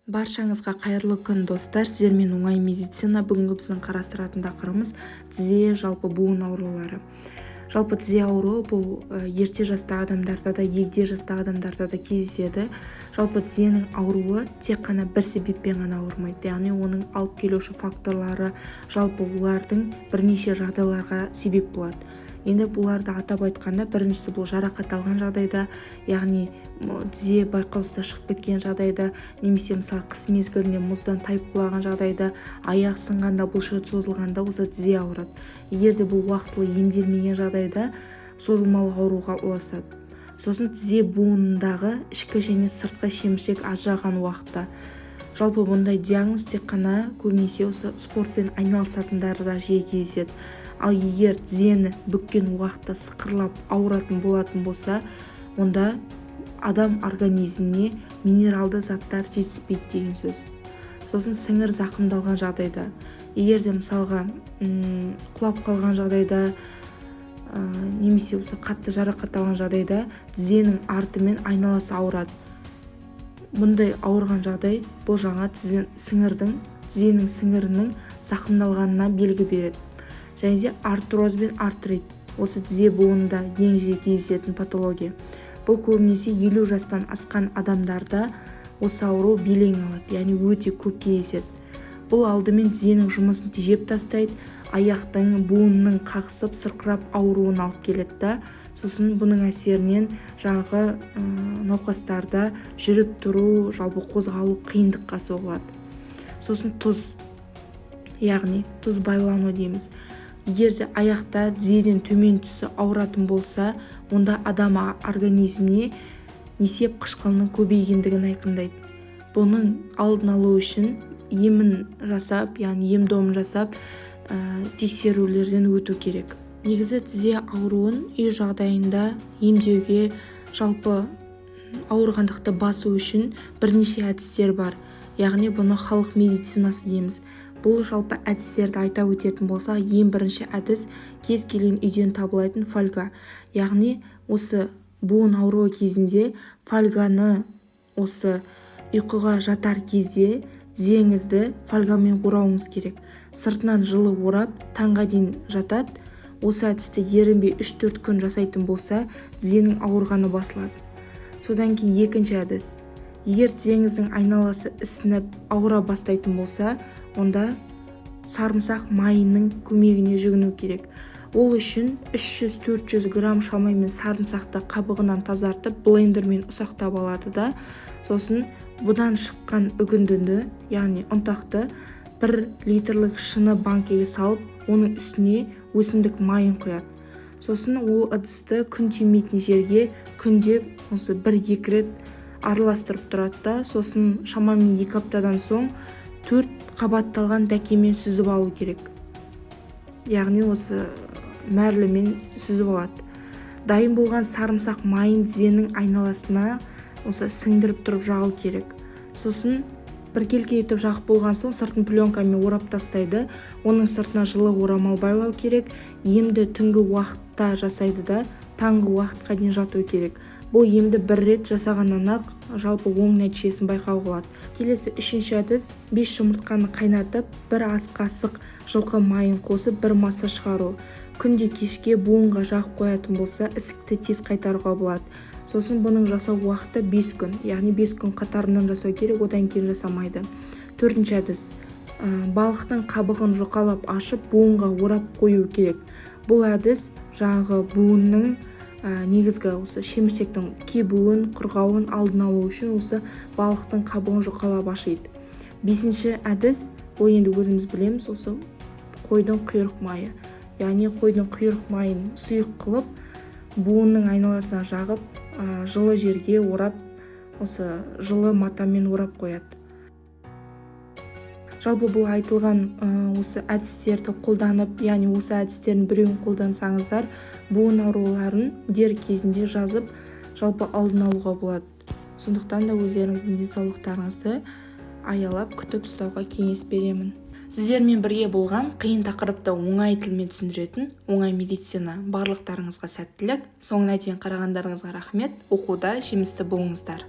Баршаңызға қайырлы күн достар, сіздермен оңай медицина. Бүгінгі біздің қарастыратын тақырыбымыз тізе, жалпы буын аурулары. Жалпы тізе ауруы бұл ерте жастағы адамдарда да, егде жастағы адамдарда да кездеседі. Жалпы тізенің ауруы тек қана бір себеппен ғана ауырмайды, яғни оның алып келуші факторлары, жалпы олардың бірнеше жағдайларға себеп болады. Енді бұларды атап айтқанда, біріншісі бұл жарақат алған жағдайда, яғни тізе байқаусызда шығып кеткен жағдайда, немесе мысалы қыс мезгілінде мұздан тайып құлаған жағдайда, аяқ сынғанда, бұлшық созылғанда осы тізе ауырады. Егер де бұл уақытылы емделмеген жағдайда созылмалы ауруға ұласады. Сосын тізе буынындағы ішкі және сыртқы шеміршек ажыраған уақытта. Жалпы бұндай диагноз тек қана көбінесе осы спортпен айналысатындарда жиі кездеседі. Ал егер тізені бүккен уақытта сықырлап ауыратын болатын болса, онда адам организміне минералды заттар жетіспейді деген сөз. Сосын сіңір зақымдалған жағдайда, егер де мысалға құлап қалған жағдайда, немесе осы қатты жарақат алған жағдайда тізенің арты мен айналасы ауырады. Бұндай ауырған жағдай бұл жаңа тізенің сіңірінің зақымдалғанына белгі береді. Және де артроз бен артрит, осы тізе буынында ең жиі кездесетін патология. Бұл көбінесе 50 жастан асқан адамдарда осы ауру белең алады, яғни өте көп кездеседі. Бұл алдымен тізенің жұмысын тежеп тастайды, аяқтың буынның қақсып сырқырап ауруын алып келеді да, сосын бұның әсерінен жаңағы науқастарда жүріп тұру, жалпы қозғалу қиындыққа соғылады. Сосын тұз, яғни тұз байлану дейміз. Егер де аяқта тізеден төмен тұсы ауыратын болса, онда адам организміне несеп қышқылының көбейгендігін айқындайды. Бұның алдын алу үшін емін жасап, яғни ем-домын жасап, тексерулерден өту керек. Негізі тізе ауруын үй жағдайында емдеуге, жалпы ауырғандықты басу үшін бірнеше әдістер бар. Яғни бұны халық медицинасы дейміз. Бұл жалпы әдістерді айта өтетін болса, ең бірінші әдіс кез келген үйден табылатын фольга. Яғни осы буын ауруы кезінде фольганы осы ұйқыға жатар кезде тізеңізді фольгамен орауыңыз керек. Сыртынан жылы орап, таңға дейін жатады. Осы әдісті ерінбей 3-4 күн жасайтын болса, тізенің ауырғаны басылады. Содан кейін екінші әдіс. Егер тізеңіздің айналасы ісініп ауыра бастайтын болса, онда сарымсақ майының көмегіне жүгіну керек. Ол үшін 300-400 грамм шамамен сарымсақты қабығынан тазартып, блендермен ұсақтап алады да, сосын бұдан шыққан үгіндіні, яғни ұнтақты 1 литрлік шыны банкеге салып, оның үстіне өсімдік майын құяды. Сосын ол ыдысты күн тимейтін жерге күнде осы 1-2 рет араластырып тұрады да, сосын шамамен 2 аптадан соң 4 қабатталған дәкемен сүзіп алу керек. Яғни осы мәрлімен сүзіп алады. Дайын болған сарымсақ майын тізенің айналасына осы сіңдіріп тұрып жағу керек. Сосын біркелкі етіп жағып болған соң сыртын пленкамен орап тастайды. Оның сыртына жылы орамал байлау керек. Емді түнгі уақытта жасайды да, таңғы уақытқа дейін жату керек. Бұл емді 1 рет жасағаннан ақ жалпы оң нәтижесін байқауға болады. Келесі үшінші әдіс 5 жұмыртқаны қайнатып, 1 ас қасық жылқы майын қосып 1 масса шығару. Күнде кешке буынға жағып қоятын болса, ісікті тез қайтаруға болады. Сосын бұның жасау уақыты 5 күн, яғни 5 күн қатарынан жасау керек, одан кейін жасамайды. 4-ші әдіс. Балықтың қабығын жұқалап ашып, буынға орап қою керек. Бұл әдіс жаңағы буынның негізгі осы шеміршектің кебуін, құрғауын алдын алу үшін осы балықтың қабығын жұқалап ашиды. 5-ші әдіс, бұл енді өзіміз білеміз, осы қойдың құйрық майы. Яғни қойдың құйрық майын сұйық қылып, буынның айналасына жағып, жылы жерге орап, осы жылы матамен орап қояды. Жалпы бұл айтылған осы әдістерді қолданып, яғни осы әдістердің біреуін қолдансаңыздар, буын ауруларын дер кезінде жазып, жалпы алдын алуға болады. Сондықтан да өздеріңіздің денсаулықтарыңызды аялап күтіп ұстауға кеңес беремін. Сіздермен бірге болған қиын тақырыпты оңай тілмен түсіндіретін оңай медицина. Барлықтарыңызға сәттілік. Соңына дейін қарағандарыңызға рахмет. Оқуда жемісті болыңыздар.